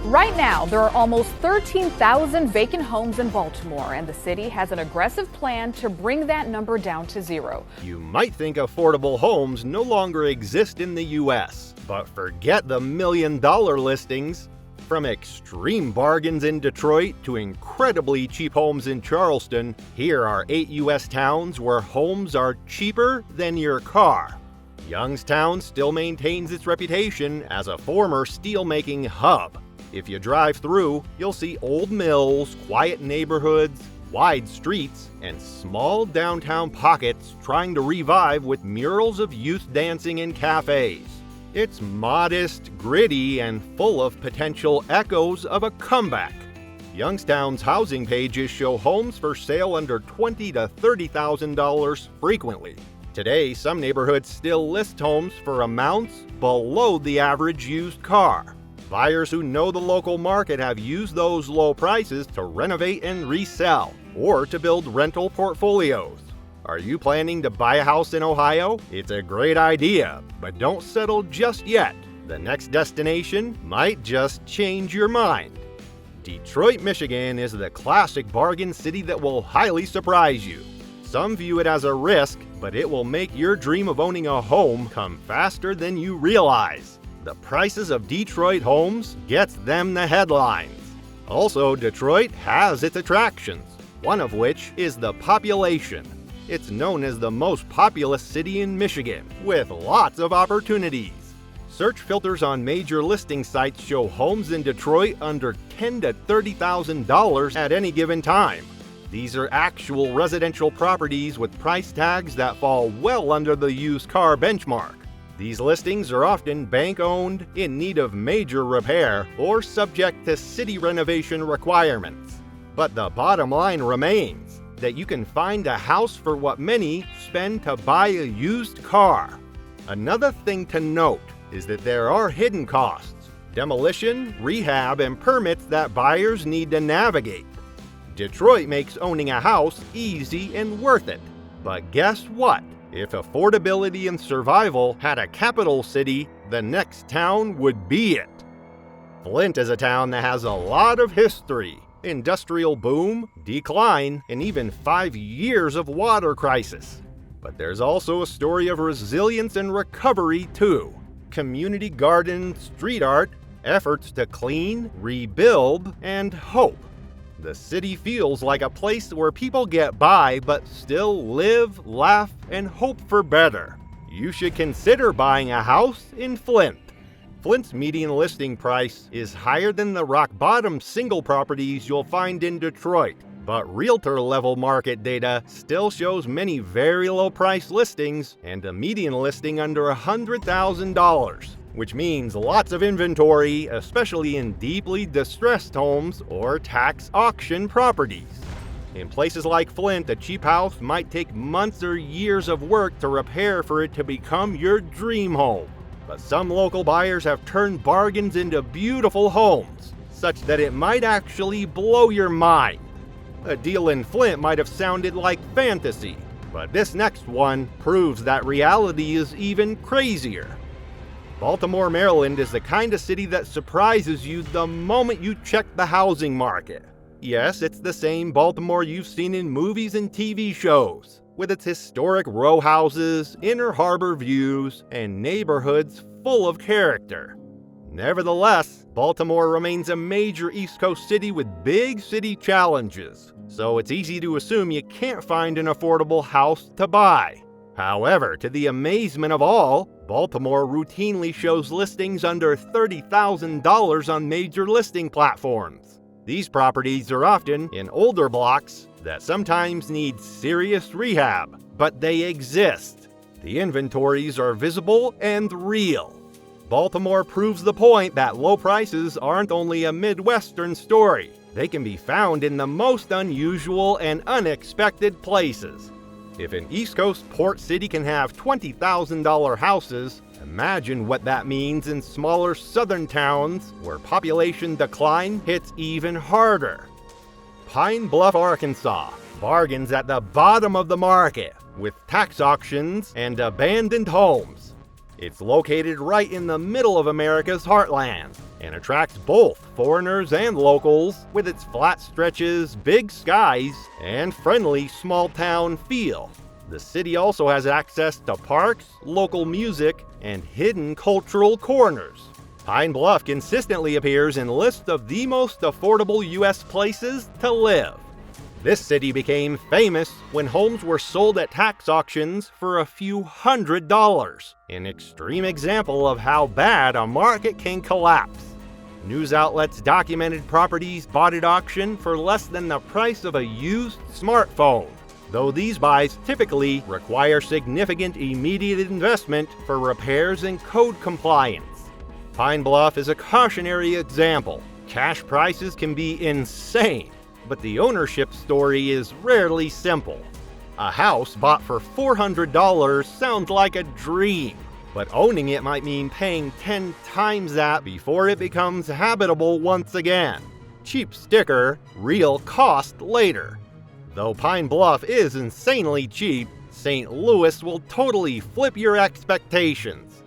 Right now, there are almost 13,000 vacant homes in Baltimore, and the city has an aggressive plan to bring that number down to zero. You might think affordable homes no longer exist in the U.S., but forget the million-dollar listings. From extreme bargains in Detroit to incredibly cheap homes in Charleston, here are 8 U.S. towns where homes are cheaper than your car. Youngstown still maintains its reputation as a former steelmaking hub. If you drive through, you'll see old mills, quiet neighborhoods, wide streets, and small downtown pockets trying to revive with murals of youth dancing in cafes. It's modest, gritty, and full of potential echoes of a comeback. Youngstown's housing pages show homes for sale under $20,000 to $30,000 frequently. Today, some neighborhoods still list homes for amounts below the average used car. Buyers who know the local market have used those low prices to renovate and resell, or to build rental portfolios. Are you planning to buy a house in Ohio? It's a great idea, but don't settle just yet. The next destination might just change your mind. Detroit, Michigan is the classic bargain city that will highly surprise you. Some view it as a risk, but it will make your dream of owning a home come faster than you realize. The prices of Detroit homes gets them the headlines. Also, Detroit has its attractions, one of which is the population. It's known as the most populous city in Michigan, with lots of opportunities. Search filters on major listing sites show homes in Detroit under $10,000 to $30,000 at any given time. These are actual residential properties with price tags that fall well under the used car benchmark. These listings are often bank-owned, in need of major repair, or subject to city renovation requirements. But the bottom line remains that you can find a house for what many spend to buy a used car. Another thing to note is that there are hidden costs, demolition, rehab, and permits that buyers need to navigate. Detroit makes owning a house easy and worth it. But guess what? If affordability and survival had a capital city, the next town would be it. Flint is a town that has a lot of history. Industrial boom, decline, and even 5 years of water crisis. But there's also a story of resilience and recovery too. Community gardens, street art, efforts to clean, rebuild, and hope. The city feels like a place where people get by but still live, laugh, and hope for better. You should consider buying a house in Flint. Flint's median listing price is higher than the rock-bottom single properties you'll find in Detroit, but realtor-level market data still shows many very low-price listings and a median listing under $100,000. Which means lots of inventory, especially in deeply distressed homes or tax auction properties. In places like Flint, a cheap house might take months or years of work to repair for it to become your dream home. But some local buyers have turned bargains into beautiful homes, such that it might actually blow your mind. A deal in Flint might have sounded like fantasy, but this next one proves that reality is even crazier. Baltimore, Maryland is the kind of city that surprises you the moment you check the housing market. Yes, it's the same Baltimore you've seen in movies and TV shows, with its historic row houses, inner harbor views, and neighborhoods full of character. Nevertheless, Baltimore remains a major East Coast city with big city challenges, so it's easy to assume you can't find an affordable house to buy. However, to the amazement of all, Baltimore routinely shows listings under $30,000 on major listing platforms. These properties are often in older blocks that sometimes need serious rehab, but they exist. The inventories are visible and real. Baltimore proves the point that low prices aren't only a Midwestern story. They can be found in the most unusual and unexpected places. If an East Coast port city can have $20,000 houses, imagine what that means in smaller southern towns where population decline hits even harder. Pine Bluff, Arkansas, bargains at the bottom of the market with tax auctions and abandoned homes. It's located right in the middle of America's heartland, and attracts both foreigners and locals with its flat stretches, big skies, and friendly small-town feel. The city also has access to parks, local music, and hidden cultural corners. Pine Bluff consistently appears in lists of the most affordable U.S. places to live. This city became famous when homes were sold at tax auctions for a few $100s, an extreme example of how bad a market can collapse. News outlets documented properties bought at auction for less than the price of a used smartphone, though these buys typically require significant immediate investment for repairs and code compliance. Pine Bluff is a cautionary example. Cash prices can be insane, but the ownership story is rarely simple. A house bought for $400 sounds like a dream, but owning it might mean paying 10 times that before it becomes habitable once again. Cheap sticker, real cost later. Though Pine Bluff is insanely cheap, St. Louis will totally flip your expectations.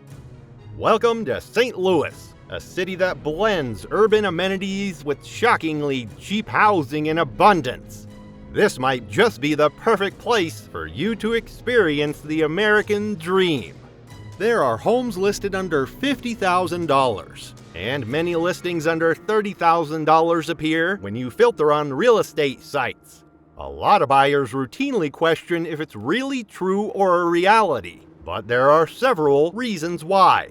Welcome to St. Louis, a city that blends urban amenities with shockingly cheap housing in abundance. This might just be the perfect place for you to experience the American dream. There are homes listed under $50,000, and many listings under $30,000 appear when you filter on real estate sites. A lot of buyers routinely question if it's really true or a reality, but there are several reasons why.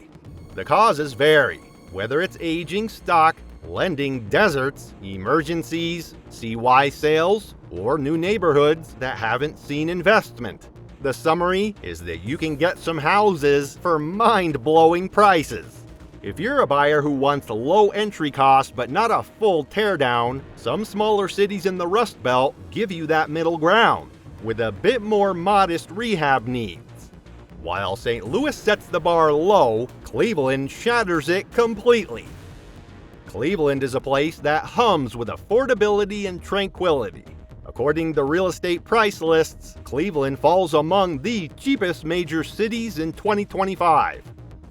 The causes vary, whether it's aging stock, lending deserts, emergencies, CY sales, or new neighborhoods that haven't seen investment. The summary is that you can get some houses for mind-blowing prices. If you're a buyer who wants a low entry cost but not a full teardown, some smaller cities in the Rust Belt give you that middle ground, with a bit more modest rehab needs. While St. Louis sets the bar low, Cleveland shatters it completely. Cleveland is a place that hums with affordability and tranquility. According to real estate price lists, Cleveland falls among the cheapest major cities in 2025.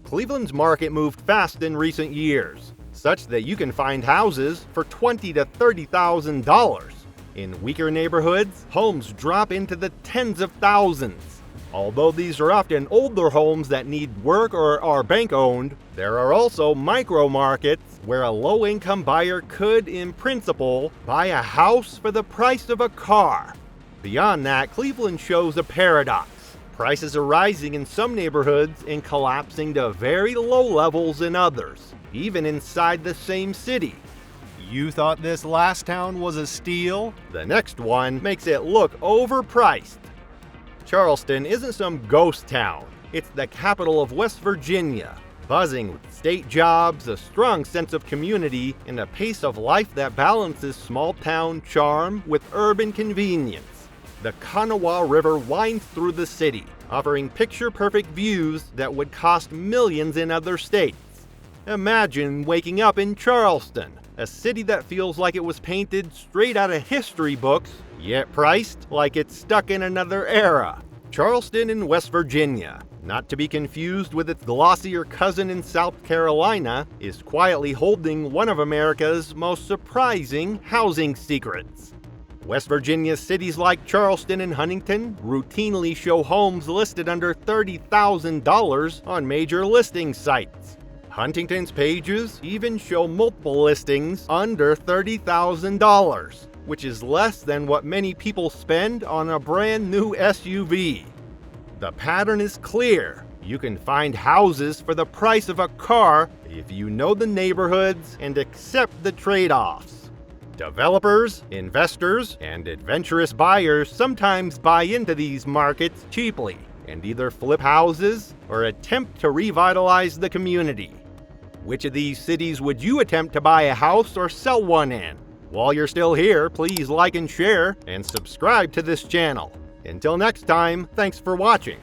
Cleveland's market moved fast in recent years, such that you can find houses for $20,000 to $30,000. In weaker neighborhoods, homes drop into the tens of thousands. Although these are often older homes that need work or are bank-owned, there are also micro-markets where a low-income buyer could, in principle, buy a house for the price of a car. Beyond that, Cleveland shows a paradox. Prices are rising in some neighborhoods and collapsing to very low levels in others, even inside the same city. You thought this last town was a steal? The next one makes it look overpriced. Charleston isn't some ghost town. It's the capital of West Virginia, buzzing with state jobs, a strong sense of community, and a pace of life that balances small-town charm with urban convenience. The Kanawha River winds through the city, offering picture-perfect views that would cost millions in other states. Imagine waking up in Charleston, a city that feels like it was painted straight out of history books, yet priced like it's stuck in another era. Charleston in West Virginia, not to be confused with its glossier cousin in South Carolina, is quietly holding one of America's most surprising housing secrets. West Virginia cities like Charleston and Huntington routinely show homes listed under $30,000 on major listing sites. Huntington's pages even show multiple listings under $30,000, which is less than what many people spend on a brand new SUV. The pattern is clear. You can find houses for the price of a car if you know the neighborhoods and accept the trade-offs. Developers, investors, and adventurous buyers sometimes buy into these markets cheaply and either flip houses or attempt to revitalize the community. Which of these cities would you attempt to buy a house or sell one in? While you're still here, please like and share and subscribe to this channel. Until next time, thanks for watching.